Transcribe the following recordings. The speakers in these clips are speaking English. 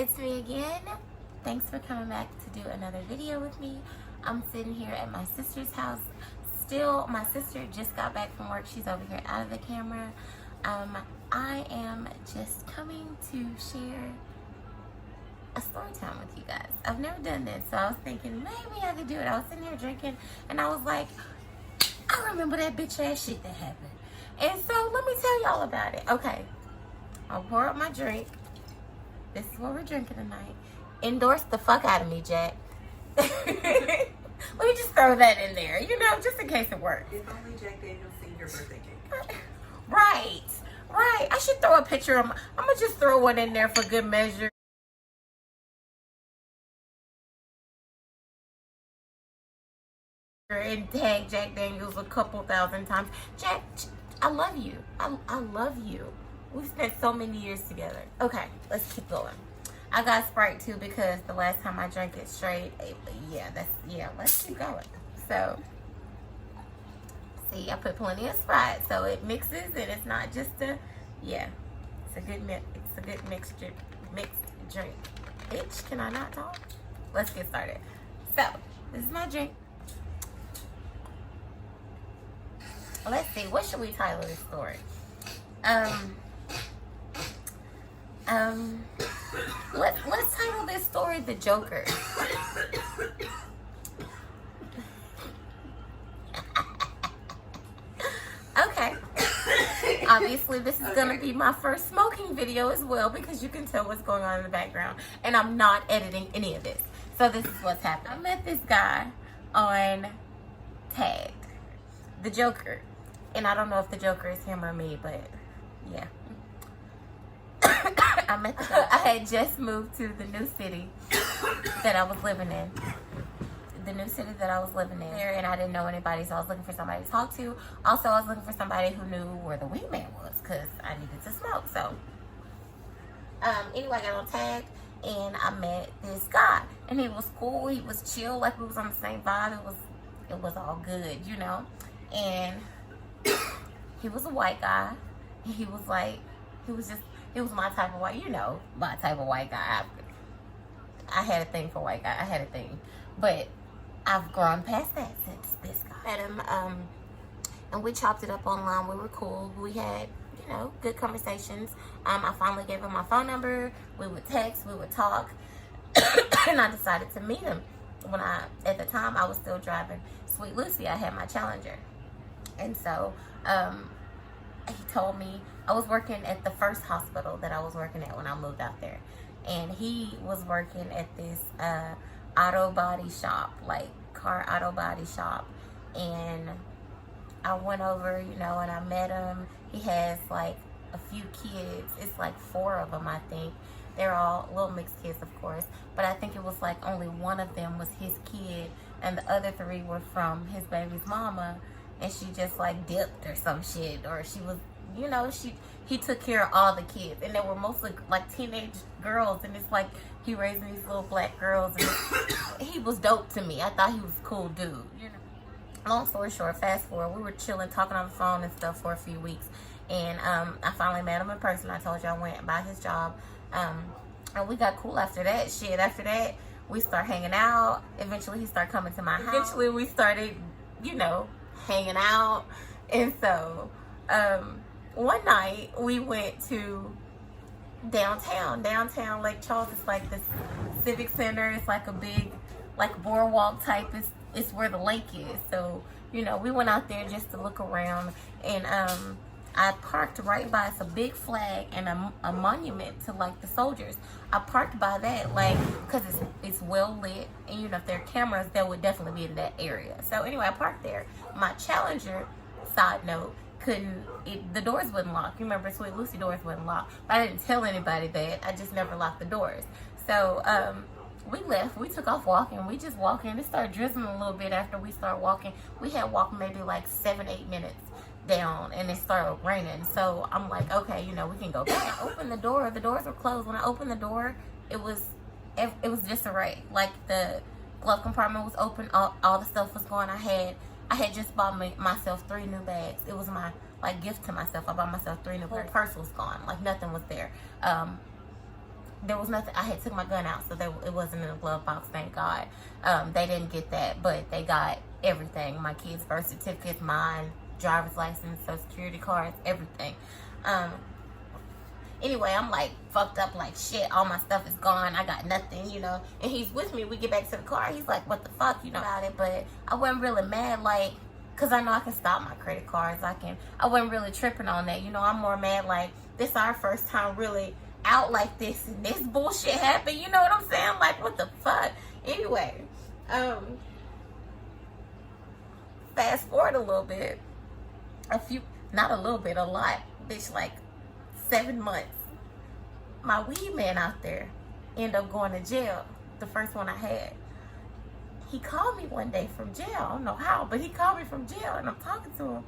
It's me again. Thanks for coming back to do another video with me. I'm sitting here at my sister's house. Still, my sister just got back from work. She's over here out of the camera. I am just coming to share a story time with you guys. I've never done this, so I was thinking maybe I could do it. I was sitting here drinking, and I was like, I remember that bitch ass shit that happened. And so let me tell y'all about it. Okay, I'll pour up my drink. This is what we're drinking tonight. Endorse the fuck out of me, Jack. Let me just throw that in there, you know, just in case it works. If only Jack Daniels sing your birthday cake. Right. I should throw a picture of I'm gonna just throw one in there for good measure. And tag Jack Daniels a couple thousand times. Jack, I love you. I love you. We've spent so many years together. Okay, let's keep going. I got Sprite too because the last time I drank it straight, let's keep going. So, see, I put plenty of Sprite so it mixes and it's not just it's a good mixed drink. Bitch, can I not talk? Let's get started. So, this is my drink. Let's see, what should we title this story? Let's title this story The Joker. Okay. Obviously, this is gonna be my first smoking video as well because you can tell what's going on in the background, and I'm not editing any of this. So this is what's happening. I met this guy on Tag, The Joker. And I don't know if the Joker is him or me, but yeah. I met the guy. I had just moved to the new city that I was living in. There, and I didn't know anybody, so I was looking for somebody to talk to. Also, I was looking for somebody who knew where the wingman was, because I needed to smoke. So, anyway, I got on Tag, and I met this guy. And he was cool, he was chill, like we was on the same vibe. It was all good, you know? And he was a white guy. He was my type of white, you know, my type of white guy. I had a thing for white guy. I had a thing. But I've grown past that since this guy. Met him, and we chopped it up online. We were cool. We had, you know, good conversations. I finally gave him my phone number. We would text, we would talk. And I decided to meet him. At the time, I was still driving Sweet Lucy. I had my Challenger. And so, he told me, I was working at the first hospital that I was working at when I moved out there. And he was working at this auto body shop, like car auto body shop. And I went over, you know, and I met him. He has like a few kids. It's like 4 of them, I think. They're all little mixed kids, of course. But I think it was like only one of them was his kid. And the other 3 were from his baby's mama. And she just like dipped or some shit, or she was, you know, he took care of all the kids, and they were mostly like teenage girls, and it's like he raising these little black girls, and he was dope to me. I thought he was a cool dude, you know. Long story short, fast forward, we were chilling, talking on the phone and stuff for a few weeks, and I finally met him in person. I told you I went by his job, and we got cool after that. After that, we started hanging out. Eventually, he started coming to my house. Eventually, we started, you know, hanging out. And so one night we went to downtown Lake Charles. It's like this civic center. It's like a big like boardwalk type. It's where the lake is. So, you know, we went out there just to look around, and I parked right by, it's a big flag and a monument to like the soldiers. I parked by that, like, because it's well lit, and you know, if there are cameras, that would definitely be in that area. So anyway, I parked there. My Challenger, side note, the doors wouldn't lock. You remember Sweet Lucy doors wouldn't lock. But I didn't tell anybody that. I just never locked the doors. So we left. We took off walking. We just walking. It started drizzling a little bit after we started walking. We had walked maybe like 7-8 minutes down, and it started raining. So I'm like, okay, you know, we can go back. I opened the door. The doors were closed. When I opened the door, it was disarray. Like the glove compartment was open. All the stuff was gone. I had just bought myself 3 new bags. It was my like gift to myself. I bought myself 3 new. The whole purse was gone. Like nothing was there. there was nothing. I had took my gun out, so it wasn't in the glove box. Thank God. They didn't get that, but they got everything. My kids' birth certificates, mine, driver's license, social security cards, everything. Anyway, I'm like fucked up like shit. All my stuff is gone. I got nothing, you know. And he's with me. We get back to the car. He's like, what the fuck, you know, about it. But I wasn't really mad, like, because I know I can stop my credit cards. I wasn't really tripping on that. You know, I'm more mad like, this is our first time really out like this, and this bullshit happened. You know what I'm saying? Like, what the fuck? Anyway, fast forward a little bit. Not a little bit, a lot. Bitch, like 7 months. My weed man out there ended up going to jail. The first one I had. He called me one day from jail. I don't know how, but he called me from jail, and I'm talking to him.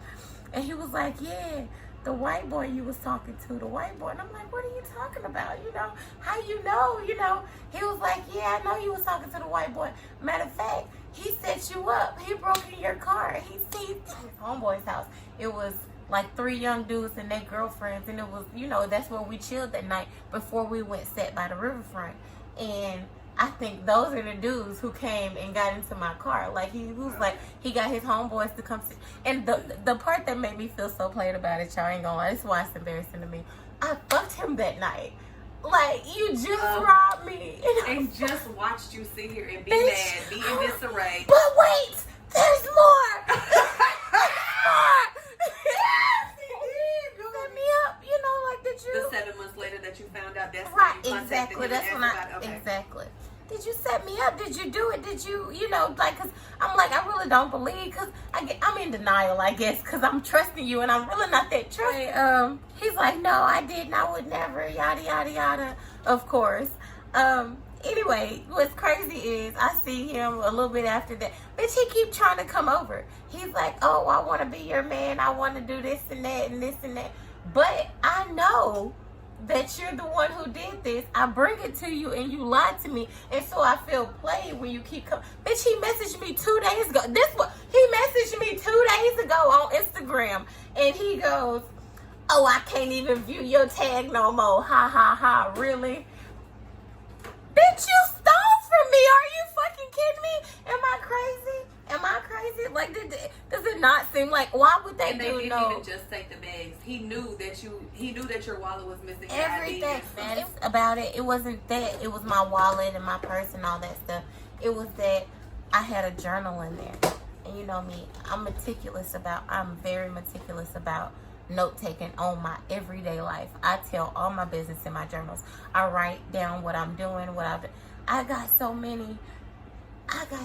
And he was like, yeah, the white boy you was talking to, the white boy. And I'm like, what are you talking about? You know, how you know, you know? He was like, yeah, I know you was talking to the white boy. Matter of fact, he set you up. He broke in your car. He seized his homeboy's house. It was like 3 young dudes and their girlfriends. And it was, you know, that's where we chilled that night before we went set by the riverfront. And I think those are the dudes who came and got into my car. Like, he was like, he got his homeboys to come see. And the part that made me feel so played about it, y'all ain't gonna lie, this is why it's embarrassing to me. I fucked him that night. Like, you just robbed me. And just watched you sit here and be mad, be in disarray. But wait, there's more. There's more. Set me up, you know, like, did you? The 7 months later that you found out, that's right, when you contacted exactly. him That's and when asked about, okay. exactly. Did you set me up? Did you do it? Did you, you know, like, cause I'm like, I really don't believe, cause I'm in denial, I guess, cause I'm trusting you, and I'm really not that trusting. He's like, no, I didn't, I would never, yada yada yada. Of course. Anyway, what's crazy is I see him a little bit after that. Bitch, he keep trying to come over. He's like, oh, I want to be your man. I want to do this and that and this and that. But I know that you're the one who did this. I bring it to you and you lied to me. And so I feel played when you keep coming. Bitch, he messaged me 2 days ago. He messaged me 2 days ago on Instagram. And he goes, oh, I can't even view your tag no more. Ha, ha, ha. Really? Bitch, you stole from me. Are you fucking kidding me? Am I crazy? Am I crazy? Like, does it not seem like, why would they and they do didn't no? even just take the bags. He knew that your wallet was missing. Everything, man. About it. It wasn't that. It was my wallet and my purse and all that stuff. It was that I had a journal in there. And you know me, I'm very meticulous about note taking on my everyday life. I tell all my business in my journals. I write down what I'm doing, I got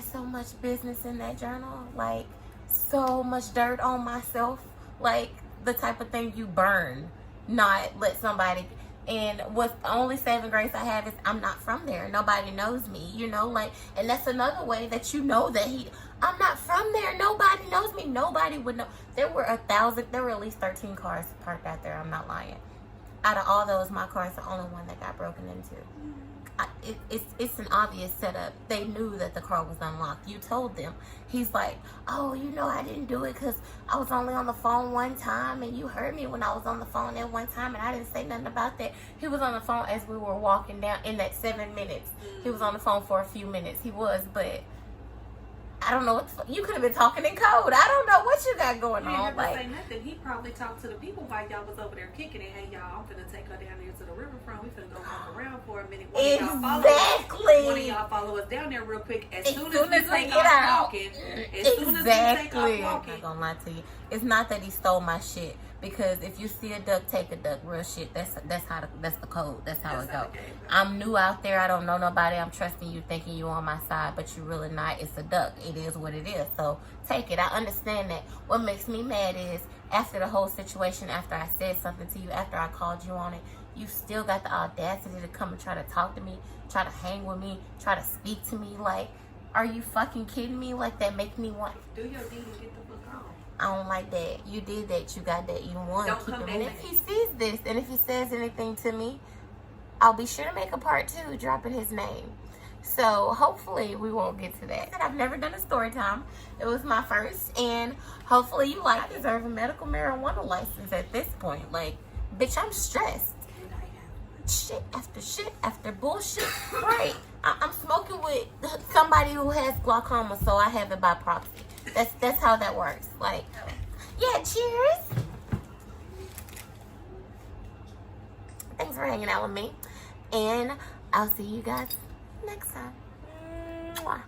so much business in that journal, like so much dirt on myself, like the type of thing you burn, not let somebody. And what's the only saving grace I have is I'm not from there. Nobody knows me, you know, like, and that's another way that you know that I'm not from there. Nobody knows me. Nobody would know. There were at least 13 cars parked out there. I'm not lying. Out of all those, my car is the only one that got broken into. It's an obvious setup. They knew that the car was unlocked. You told them. He's like, oh, you know, I didn't do it because I was only on the phone one time, and you heard me when I was on the phone that one time, and I didn't say nothing about that. He was on the phone as we were walking down in that 7 minutes. He was on the phone for a few minutes. He was, but I don't know what you could have been talking in code. I don't know what you got going on. He didn't Like, say nothing. He probably talked to the people while y'all was over there kicking it. Hey, y'all, I'm finna take her down there to the riverfront. We finna go walk around for a minute. Exactly. One of y'all follow us down there real quick. As soon as we we take get off out. walking. As soon as we take off I'm walking. not gonna lie to you. It's not that he stole my shit. Because if you see a duck, take a duck. Real shit. That's the code. That's how it goes. I'm new out there. I don't know nobody. I'm trusting you, thinking you on my side, but you really not. It's a duck. It is what it is. So take it. I understand that. What makes me mad is after the whole situation, after I said something to you, after I called you on it, you still got the audacity to come and try to talk to me, try to hang with me, try to speak to me. Like, are you fucking kidding me? Like, that make me want. Do your deed and get the fuck on. I don't like that. You did that. You got that. You won. Don't Keep come it. back And with if it. he sees this, and if he says anything to me, I'll be sure to make a part 2 dropping his name. So hopefully we won't get to that. I've never done a story time. It was my first, and hopefully you like. I deserve a medical marijuana license at this point. Like, bitch, I'm stressed. And I have shit after bullshit. Right. I'm smoking with somebody who has glaucoma, so I have it by proxy. That's how that works. Like, yeah, cheers. Thanks for hanging out with me. And I'll see you guys next time. Mwah.